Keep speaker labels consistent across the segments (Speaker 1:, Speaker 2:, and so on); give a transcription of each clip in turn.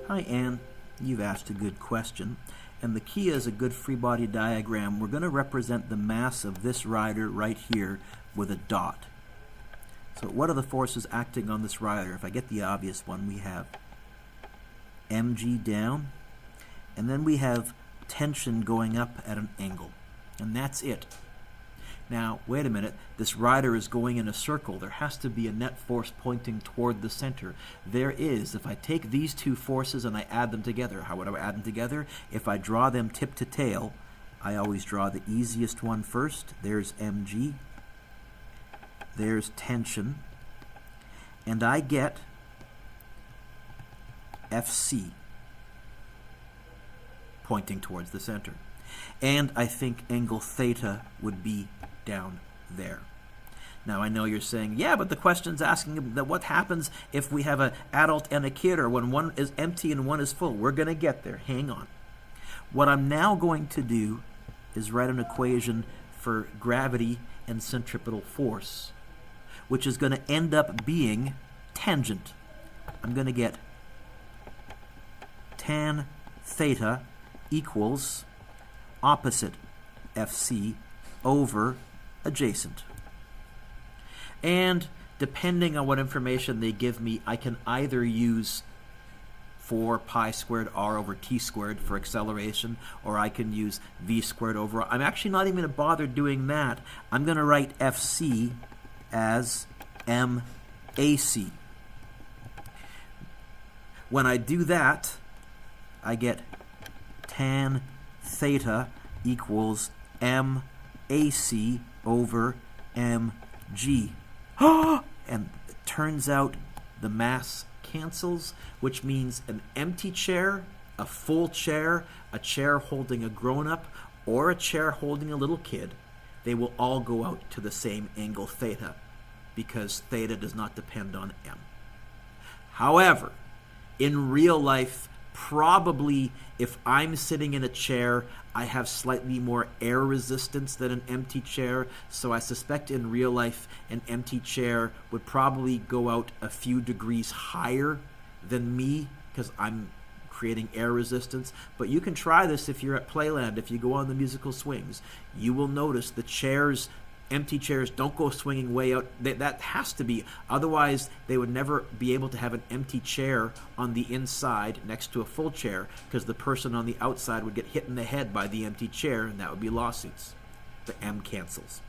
Speaker 1: Hi, Anne. You've asked a good question. And the key is a good free body diagram. We're going to represent the mass of this rider right here with a dot. So what are the forces acting on this rider? If I get the obvious one, we have mg down, and then we have tension going up at an angle. And that's it. Now, wait a minute, this rider is going in a circle. There has to be a net force pointing toward the center. There is. If I take these two forces and I add them together, how would I add them together? If I draw them tip to tail, I always draw the easiest one first. There's mg. There's tension. And I get Fc pointing towards the center. And I think angle theta would be down there. Now I know you're saying, yeah, but the question's asking that what happens if we have an adult and a kid, or when one is empty and one is full. We're going to get there. Hang on. What I'm now going to do is write an equation for gravity and centripetal force, which is going to end up being tangent. I'm going to get tan theta equals opposite Fc over adjacent. And depending on what information they give me, I can either use 4 pi squared r over t squared for acceleration, or I can use v squared over r. I'm actually not even going to bother doing that. I'm going to write Fc as mac. When I do that, I get tan theta equals mac over mg. And it turns out the mass cancels, which means an empty chair, a full chair, a chair holding a grown-up, or a chair holding a little kid, they will all go out to the same angle theta, because theta does not depend on m. However, in real life, probably if I'm sitting in a chair, I have slightly more air resistance than an empty chair, so I suspect in real life an empty chair would probably go out a few degrees higher than me because I'm creating air resistance. But you can try this if you're at Playland. If you go on the musical swings, you will notice the chairs, empty chairs, don't go swinging way out. That has to be. Otherwise, they would never be able to have an empty chair on the inside next to a full chair, because the person on the outside would get hit in the head by the empty chair, and that would be lawsuits. The M cancels.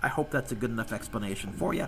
Speaker 1: I hope that's a good enough explanation for you.